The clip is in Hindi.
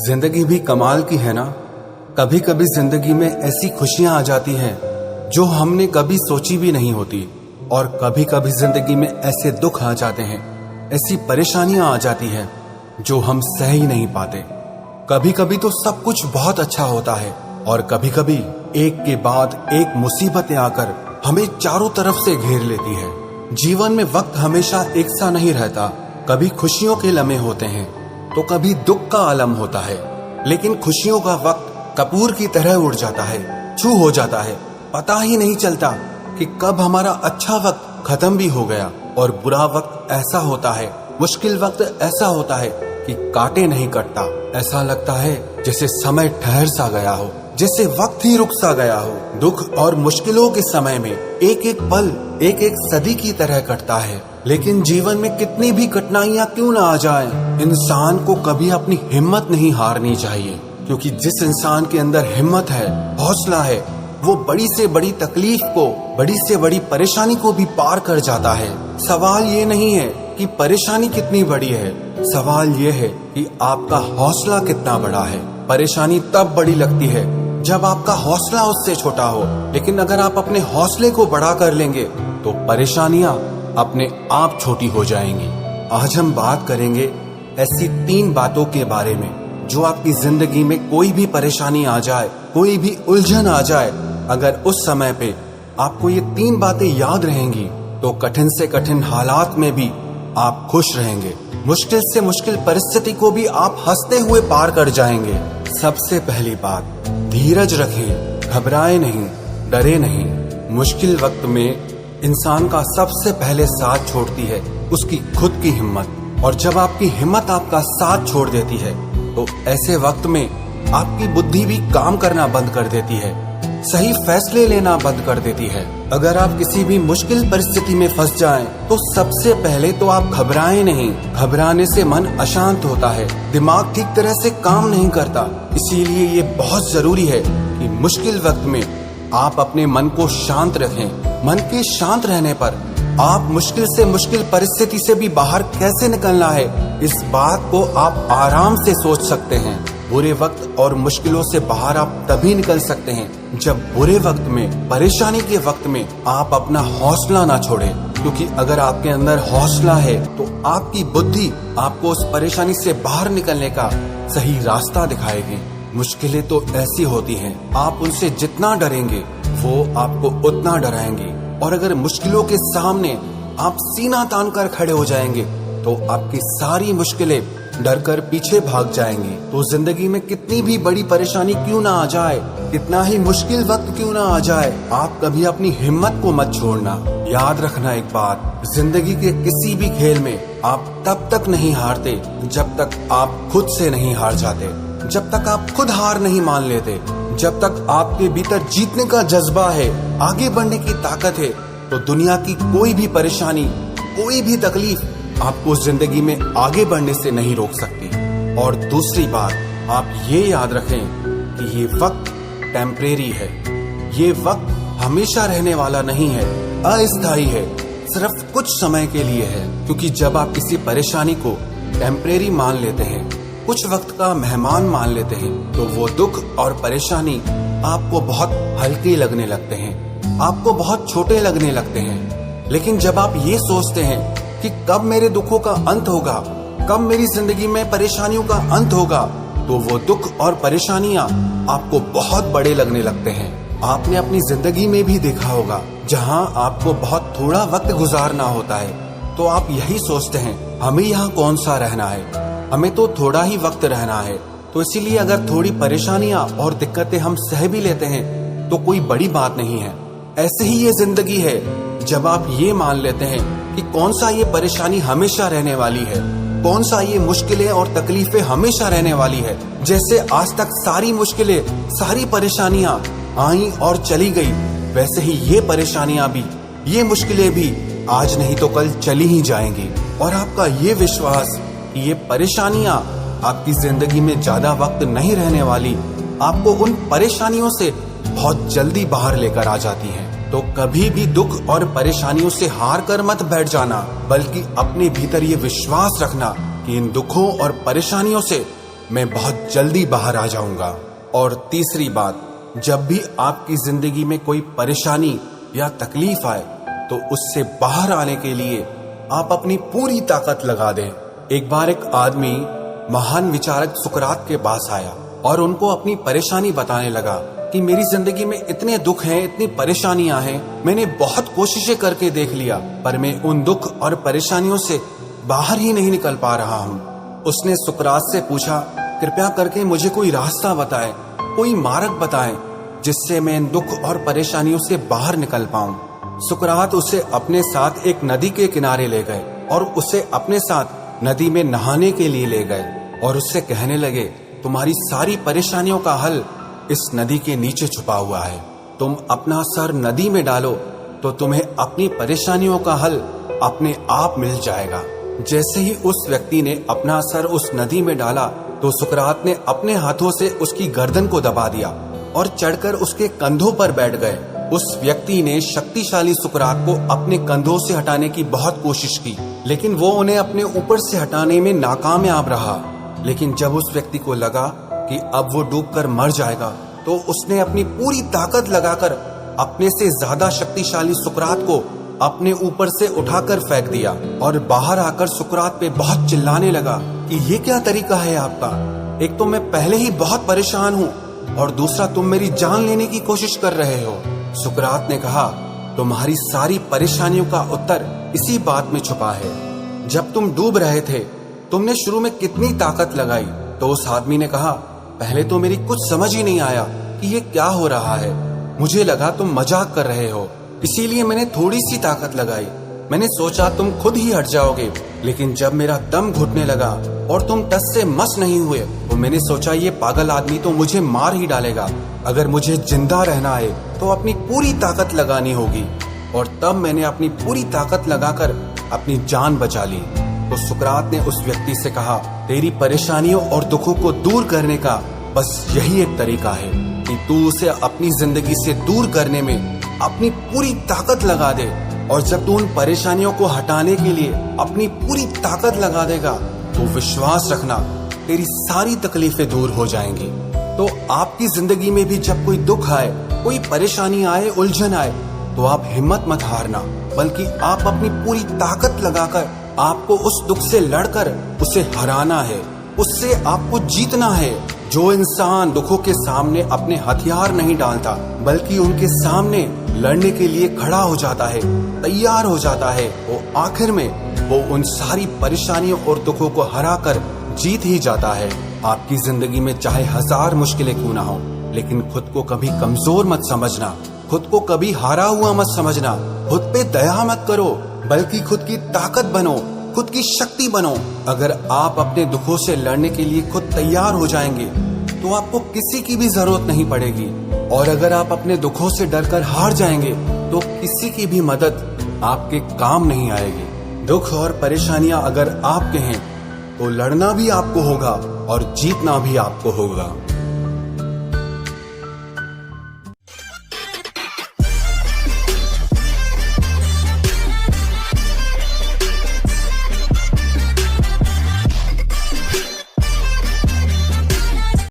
जिंदगी भी कमाल की है ना। कभी कभी जिंदगी में ऐसी खुशियां आ जाती हैं जो हमने कभी सोची भी नहीं होती, और कभी कभी जिंदगी में ऐसे दुख आ जाते हैं, ऐसी परेशानियां आ जाती हैं जो हम सह ही नहीं पाते। कभी कभी तो सब कुछ बहुत अच्छा होता है, और कभी कभी एक के बाद एक मुसीबतें आकर हमें चारों तरफ से घेर लेती है। जीवन में वक्त हमेशा एक सा नहीं रहता। कभी खुशियों के लम्हे होते हैं तो कभी दुख का आलम होता है, लेकिन खुशियों का वक्त कपूर की तरह उड़ जाता है, छू हो जाता है। पता ही नहीं चलता कि कब हमारा अच्छा वक्त खत्म भी हो गया, और बुरा वक्त ऐसा होता है, मुश्किल वक्त ऐसा होता है कि काटे नहीं कटता। ऐसा लगता है जैसे समय ठहर सा गया हो, जैसे वक्त ही रुक सा गया हो। दुख और मुश्किलों के समय में एक एक पल एक एक सदी की तरह कटता है। लेकिन जीवन में कितनी भी कठिनाइयां क्यों ना आ जाएं, इंसान को कभी अपनी हिम्मत नहीं हारनी चाहिए, क्योंकि जिस इंसान के अंदर हिम्मत है, हौसला है, वो बड़ी से बड़ी तकलीफ को, बड़ी से बड़ी परेशानी को भी पार कर जाता है। सवाल ये नहीं है कि परेशानी कितनी बड़ी है, सवाल ये है कि आपका हौसला कितना बड़ा है। परेशानी तब बड़ी लगती है जब आपका हौसला उससे छोटा हो, लेकिन अगर आप अपने हौसले को बड़ा कर लेंगे तो परेशानियां अपने आप छोटी हो जाएंगी। आज हम बात करेंगे ऐसी 3 बातों के बारे में जो आपकी जिंदगी में कोई भी परेशानी आ जाए, कोई भी उलझन आ जाए, अगर उस समय पे आपको ये 3 बातें याद रहेंगी तो कठिन से कठिन हालात में भी आप खुश रहेंगे। मुश्किल से मुश्किल परिस्थिति को भी आप हंसते हुए पार कर जाएंगे। सबसे पहली बात, धीरज रखें, घबराए नहीं, डरे नहीं। मुश्किल वक्त में इंसान का सबसे पहले साथ छोड़ती है उसकी खुद की हिम्मत, और जब आपकी हिम्मत आपका साथ छोड़ देती है तो ऐसे वक्त में आपकी बुद्धि भी काम करना बंद कर देती है, सही फैसले लेना बंद कर देती है। अगर आप किसी भी मुश्किल परिस्थिति में फंस जाएं, तो सबसे पहले तो आप घबराएं नहीं। घबराने से मन अशांत होता है, दिमाग ठीक तरह से काम नहीं करता। इसीलिए ये बहुत जरूरी है कि मुश्किल वक्त में आप अपने मन को शांत रखें। मन के शांत रहने पर आप मुश्किल से मुश्किल परिस्थिति से भी बाहर कैसे निकलना है, इस बात को आप आराम से सोच सकते हैं। बुरे वक्त और मुश्किलों से बाहर आप तभी निकल सकते हैं जब बुरे वक्त में, परेशानी के वक्त में आप अपना हौसला ना छोड़ें, क्योंकि अगर आपके अंदर हौसला है तो आपकी बुद्धि आपको उस परेशानी से बाहर निकलने का सही रास्ता दिखाएगी। मुश्किलें तो ऐसी होती हैं, आप उनसे जितना डरेंगे वो आपको उतना डराएंगे, और अगर मुश्किलों के सामने आप सीना तान कर खड़े हो जाएंगे तो आपकी सारी मुश्किलें डर कर पीछे भाग जाएंगी। तो जिंदगी में कितनी भी बड़ी परेशानी क्यों ना आ जाए, कितना ही मुश्किल वक्त क्यों ना आ जाए, आप कभी अपनी हिम्मत को मत छोड़ना। याद रखना एक बात, जिंदगी के किसी भी खेल में आप तब तक नहीं हारते जब तक आप खुद से नहीं हार जाते, जब तक आप खुद हार नहीं मान लेते, जब तक आपके भीतर जीतने का जज्बा है, आगे बढ़ने की ताकत है, तो दुनिया की कोई भी परेशानी, कोई भी तकलीफ आपको जिंदगी में आगे बढ़ने से नहीं रोक सकती। और दूसरी बात, आप ये याद रखें कि ये वक्त टेम्परेरी है, ये वक्त हमेशा रहने वाला नहीं है, अस्थायी है, सिर्फ कुछ समय के लिए है। क्योंकि जब आप किसी परेशानी को टेम्परेरी मान लेते हैं, कुछ वक्त का मेहमान मान लेते हैं, तो वो दुख और परेशानी आपको बहुत हल्के लगने लगते हैं, आपको बहुत छोटे लगने लगते हैं। लेकिन जब आप ये सोचते हैं कि कब मेरे दुखों का अंत होगा, कब मेरी जिंदगी में परेशानियों का अंत होगा, तो वो दुख और परेशानियां आपको बहुत बड़े लगने लगते हैं। आपने अपनी जिंदगी में भी देखा होगा, जहां आपको बहुत थोड़ा वक्त गुजारना होता है तो आप यही सोचते हैं, हमें यहाँ कौन सा रहना है, हमें तो थोड़ा ही वक्त रहना है। तो इसीलिए अगर थोड़ी परेशानियां और दिक्कतें हम सह भी लेते हैं तो कोई बड़ी बात नहीं है। ऐसे ही ये जिंदगी है, जब आप ये मान लेते हैं कि कौन सा ये परेशानी हमेशा रहने वाली है, कौन सा ये मुश्किलें और तकलीफें हमेशा रहने वाली है। जैसे आज तक सारी मुश्किलें, सारी परेशानियां आई और चली गई, वैसे ही ये परेशानियां भी, ये मुश्किलें भी आज नहीं तो कल चली ही जाएंगी। और आपका ये विश्वास कि ये परेशानियां आपकी जिंदगी में ज्यादा वक्त नहीं रहने वाली, आपको उन परेशानियों से बहुत जल्दी बाहर लेकर आ जाती हैं। तो कभी भी दुख और परेशानियों से हार कर मत बैठ जाना, बल्कि अपने भीतर ये विश्वास रखना कि इन दुखों और परेशानियों से मैं बहुत जल्दी बाहर आ जाऊंगा। और तीसरी बात, जब भी आपकी जिंदगी में कोई परेशानी या तकलीफ आए तो उससे बाहर आने के लिए आप अपनी पूरी ताकत लगा दें। एक बार एक आदमी महान विचारक सुकरात के पास आया और उनको अपनी परेशानी बताने लगा कि मेरी जिंदगी में इतने दुख हैं, इतनी परेशानियां हैं, मैंने बहुत कोशिशें करके देख लिया, पर मैं उन दुख और परेशानियों से बाहर ही नहीं निकल पा रहा हूँ। उसने सुकरात से पूछा, कृपया करके मुझे कोई रास्ता बताएं, कोई मार्ग बताएं जिससे मैं इन दुख और परेशानियों से बाहर निकल पाऊं। सुकरात उसे अपने साथ एक नदी के किनारे ले गए और उसे अपने साथ नदी में नहाने के लिए ले गए और उससे कहने लगे, तुम्हारी सारी परेशानियों का हल इस नदी के नीचे छुपा हुआ है। तुम अपना सर नदी में डालो तो तुम्हें अपनी परेशानियों का हल अपने आप मिल जाएगा। जैसे ही उस व्यक्ति ने अपना सर उस नदी में डाला तो सुकरात ने अपने हाथों से उसकी गर्दन को दबा दिया और चढ़कर उसके कंधों पर बैठ गए। उस व्यक्ति ने शक्तिशाली सुकरात को अपने कंधों से हटाने की बहुत कोशिश की, लेकिन वो उन्हें अपने ऊपर से हटाने में नाकामयाब रहा। लेकिन जब उस व्यक्ति को लगा कि अब वो डूबकर मर जाएगा तो उसने अपनी पूरी ताकत लगाकर अपने से ज्यादा शक्तिशाली सुकरात को अपने ऊपर से उठाकर फेंक दिया और बाहर आकर सुकरात पे बहुत चिल्लाने लगा कि ये क्या तरीका है आपका? एक तो मैं पहले ही बहुत परेशान हूँ और दूसरा तुम मेरी जान लेने की कोशिश कर रहे हो। सुकरात ने कहा, तुम्हारी सारी परेशानियों का उत्तर इसी बात में छुपा है। जब तुम डूब रहे थे तुमने शुरू में कितनी ताकत लगाई? तो उस आदमी ने कहा, पहले तो मेरी कुछ समझ ही नहीं आया कि ये क्या हो रहा है। मुझे लगा तुम मजाक कर रहे हो, इसीलिए मैंने थोड़ी सी ताकत लगाई। मैंने सोचा तुम खुद ही हट जाओगे, लेकिन जब मेरा दम घुटने लगा और तुम टस से मस नहीं हुए तो मैंने सोचा ये पागल आदमी तो मुझे मार ही डालेगा। अगर मुझे जिंदा रहना है तो अपनी पूरी ताकत लगानी होगी। और तब मैंने अपनी पूरी ताकत लगाकर अपनी जान बचा ली। तो सुकरात ने उस व्यक्ति से कहा, तेरी परेशानियों और दुखों को दूर करने का बस यही एक तरीका है कि तू उसे अपनी जिंदगी से दूर करने में अपनी पूरी ताकत लगा दे। और जब तू उन परेशानियों को हटाने के लिए अपनी पूरी ताकत लगा देगा तो विश्वास रखना तेरी सारी तकलीफें दूर हो जाएंगी। तो आपकी जिंदगी में भी जब कोई दुख आए, कोई परेशानी आए, उलझन आए, तो आप हिम्मत मत हारना, बल्कि आप अपनी पूरी ताकत लगाकर आपको उस दुख से लड़कर उसे हराना है, उससे आपको जीतना है। जो इंसान दुखों के सामने अपने हथियार नहीं डालता बल्कि उनके सामने लड़ने के लिए खड़ा हो जाता है, तैयार हो जाता है, वो आखिर में वो उन सारी परेशानियों और दुखों को हराकर जीत ही जाता है। आपकी जिंदगी में चाहे 1000 मुश्किलें क्यों ना हो, लेकिन खुद को कभी कमजोर मत समझना, खुद को कभी हारा हुआ मत समझना, खुद पे दया मत करो, बल्कि खुद की ताकत बनो, खुद की शक्ति बनो। अगर आप अपने दुखों से लड़ने के लिए खुद तैयार हो जाएंगे तो आपको किसी की भी जरूरत नहीं पड़ेगी। और अगर आप अपने दुखों से डरकर हार जाएंगे तो किसी की भी मदद आपके काम नहीं आएगी। दुख और परेशानियां अगर आपके हैं तो लड़ना भी आपको होगा और जीतना भी आपको होगा।